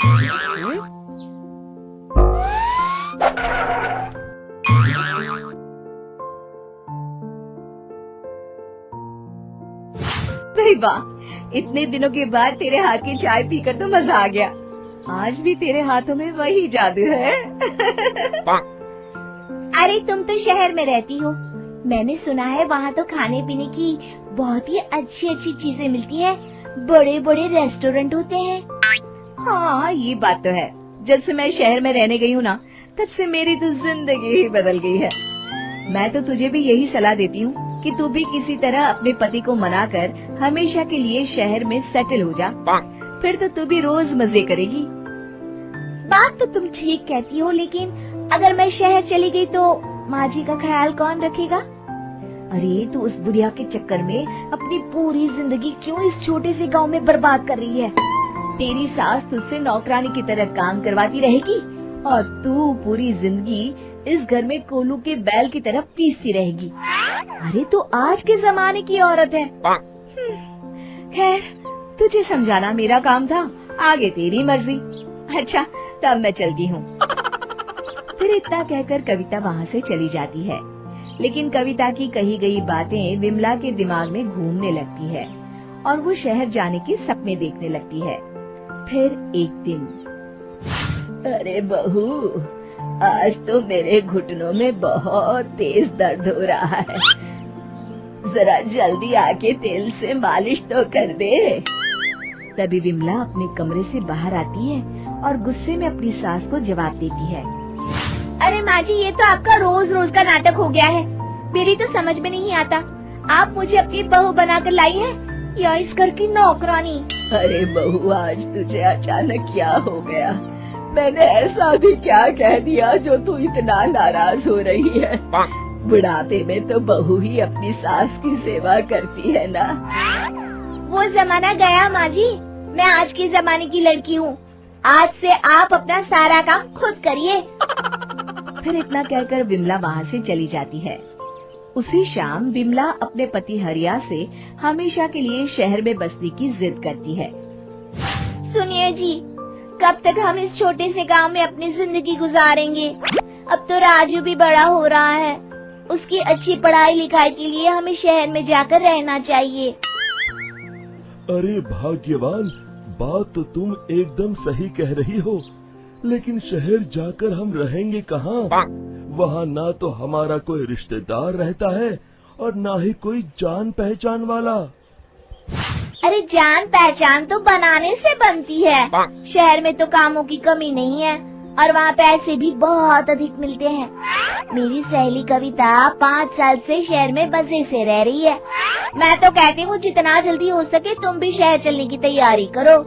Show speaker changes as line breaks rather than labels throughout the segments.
भाई वाह, इतने दिनों के बाद तेरे हाथ की चाय पीकर तो मजा आ गया। आज भी तेरे हाथों में वही जादू है।
अरे तुम तो शहर में रहती हो, मैंने सुना है वहाँ तो खाने पीने की बहुत ही अच्छी अच्छी चीजें मिलती हैं, बड़े बड़े रेस्टोरेंट होते हैं।
हाँ, ये बात तो है। जब से मैं शहर में रहने गई हूँ ना, तब से मेरी तो जिंदगी ही बदल गई है। मैं तो तुझे भी यही सलाह देती हूँ कि तू भी किसी तरह अपने पति को मनाकर हमेशा के लिए शहर में सेटल हो जा, फिर तो तू भी रोज मजे करेगी।
बात तो तुम ठीक कहती हो, लेकिन अगर मैं शहर चली गई तो माँ जी का ख्याल कौन रखेगा?
अरे तू उस बुढ़िया के चक्कर में अपनी पूरी जिंदगी क्यों इस छोटे से गांव में बर्बाद कर रही है? तेरी सास तुझसे नौकरानी की तरह काम करवाती रहेगी और तू पूरी जिंदगी इस घर में कोलू के बैल की तरह पीसती रहेगी। अरे तो आज के जमाने की औरत है। खैर, तुझे समझाना मेरा काम था, आगे तेरी मर्जी। अच्छा, तब मैं चलती हूँ। फिर इतना कहकर कविता वहाँ से चली जाती है, लेकिन कविता की कही गई बातें विमला के दिमाग में घूमने लगती है और वो शहर जाने के सपने देखने लगती है। फिर एक दिन, अरे बहू, आज तो मेरे घुटनों में बहुत तेज दर्द हो रहा है, जरा जल्दी आके तेल से मालिश तो कर दे। तभी विमला अपने कमरे से बाहर आती है और गुस्से में अपनी सास को जवाब देती है।
अरे माँ जी, ये तो आपका रोज रोज का नाटक हो गया है। मेरी तो समझ में नहीं आता, आप मुझे अपनी बहू बनाकर लाई हैं या इस घर की नौकरानी?
अरे बहू, आज तुझे अचानक क्या हो गया? मैंने ऐसा भी क्या कह दिया जो तू इतना नाराज हो रही है? बुढ़ापे में तो बहू ही अपनी सास की सेवा करती है ना।
वो जमाना गया माँ जी, मैं आज के जमाने की लड़की हूँ। आज से आप अपना सारा काम खुद करिए।
फिर इतना कहकर विमला वहाँ से चली जाती है। उसी शाम विमला अपने पति हरिया से हमेशा के लिए शहर में बसने की जिद करती है।
सुनिए जी, कब तक हम इस छोटे से गांव में अपनी जिंदगी गुजारेंगे? अब तो राजू भी बड़ा हो रहा है, उसकी अच्छी पढ़ाई लिखाई के लिए हमें शहर में जाकर रहना चाहिए।
अरे भाग्यवान, बात तो तुम एकदम सही कह रही हो, लेकिन शहर जाकर हम रहेंगे कहाँ? वहाँ ना तो हमारा कोई रिश्तेदार रहता है और ना ही कोई जान पहचान वाला।
अरे जान पहचान तो बनाने से बनती है। शहर में तो कामों की कमी नहीं है और वहाँ पैसे भी बहुत अधिक मिलते हैं। मेरी सहेली कविता 5 साल से शहर में मजे से रह रही है। मैं तो कहती हूँ जितना जल्दी हो सके तुम भी शहर चलने की तैयारी करो।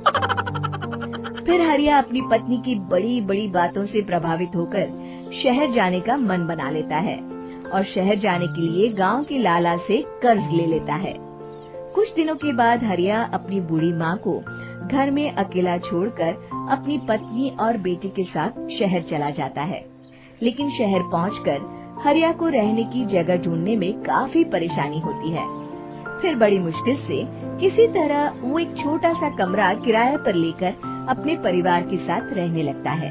फिर हरिया अपनी पत्नी की बड़ी बड़ी बातों से प्रभावित होकर शहर जाने का मन बना लेता है और शहर जाने के लिए गांव के लाला से कर्ज ले लेता है। कुछ दिनों के बाद हरिया अपनी बूढ़ी माँ को घर में अकेला छोड़कर अपनी पत्नी और बेटे के साथ शहर चला जाता है। लेकिन शहर पहुंचकर हरिया को रहने की जगह ढूंढने में काफी परेशानी होती है। फिर बड़ी मुश्किल से किसी तरह वो एक छोटा सा कमरा किराए पर लेकर अपने परिवार के साथ रहने लगता है।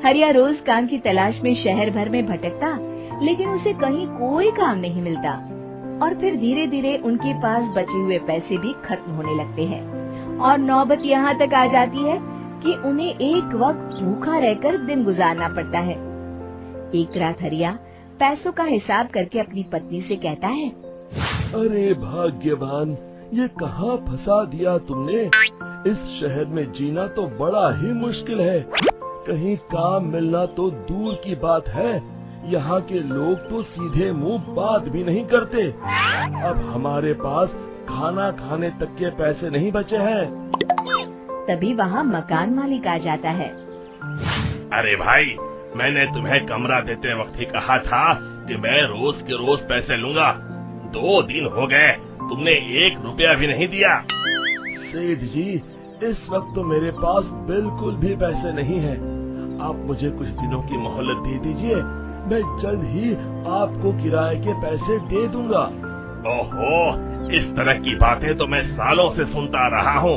हरिया रोज काम की तलाश में शहर भर में भटकता, लेकिन उसे कहीं कोई काम नहीं मिलता और फिर धीरे धीरे उनके पास बचे हुए पैसे भी खत्म होने लगते हैं और नौबत यहाँ तक आ जाती है कि उन्हें एक वक्त भूखा रहकर दिन गुजारना पड़ता है। एक रात हरिया पैसों का हिसाब करके अपनी पत्नी से कहता है,
अरे भाग्यवान, ये कहाँ फंसा दिया तुमने? इस शहर में जीना तो बड़ा ही मुश्किल है, कहीं काम मिलना तो दूर की बात है। यहाँ के लोग तो सीधे मुंह बात भी नहीं करते। अब हमारे पास खाना खाने तक के पैसे नहीं बचे हैं।
तभी वहाँ मकान मालिक आ जाता है।
अरे भाई, मैंने तुम्हें कमरा देते वक्त ही कहा था कि मैं रोज के रोज पैसे लूंगा। 2 दिन हो गए, तुमने 1 रुपया भी नहीं दिया।
सेठ जी, इस वक्त तो मेरे पास बिल्कुल भी पैसे नहीं हैं। आप मुझे कुछ दिनों की मोहलत दे दीजिए, मैं जल्द ही आपको किराए के पैसे दे दूंगा।
ओहो, इस तरह की बातें तो मैं सालों से सुनता रहा हूँ।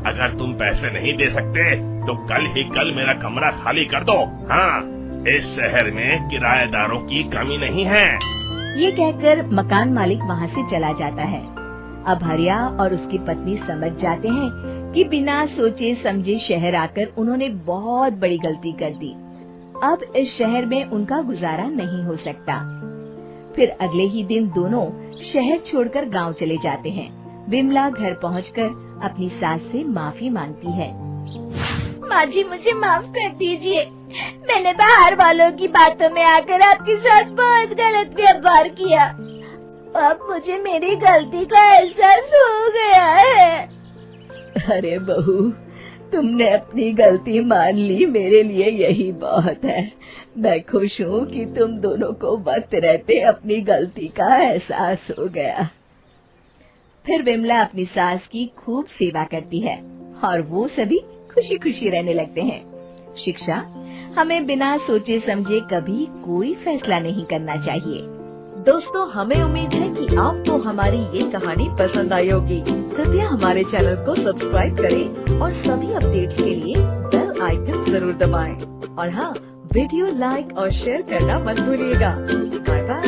अगर तुम पैसे नहीं दे सकते तो कल मेरा कमरा खाली कर दो। हाँ, इस शहर में किराएदारों की कमी नहीं है।
ये कहकर मकान मालिक वहाँ से चला जाता है। अब हरिया और उसकी पत्नी समझ जाते हैं कि बिना सोचे समझे शहर आकर उन्होंने बहुत बड़ी गलती कर दी। अब इस शहर में उनका गुजारा नहीं हो सकता। फिर अगले ही दिन दोनों शहर छोड़कर गांव चले जाते हैं। विमला घर पहुंचकर अपनी सास से माफी मांगती है।
माँ जी, मुझे माफ कर दीजिए। मैंने बाहर वालों की बातों में आकर आपके साथ बहुत गलत व्यवहार किया। अब मुझे मेरी गलती का एहसास हो गया है।
अरे बहू, तुमने अपनी गलती मान ली, मेरे लिए यही बहुत है। मैं खुश हूँ कि तुम दोनों को वक्त रहते अपनी गलती का एहसास हो गया। फिर विमला अपनी सास की खूब सेवा करती है और वो सभी खुशी खुशी रहने लगते हैं। शिक्षा: हमें बिना सोचे समझे कभी कोई फैसला नहीं करना चाहिए। दोस्तों, हमें उम्मीद है कि आपको हमारी ये कहानी पसंद आई होगी। कृपया हमारे चैनल को सब्सक्राइब करें और सभी अपडेट्स के लिए बेल आइकन जरूर दबाएं। और हाँ, वीडियो लाइक और शेयर करना मत भूलिएगा। Bye bye.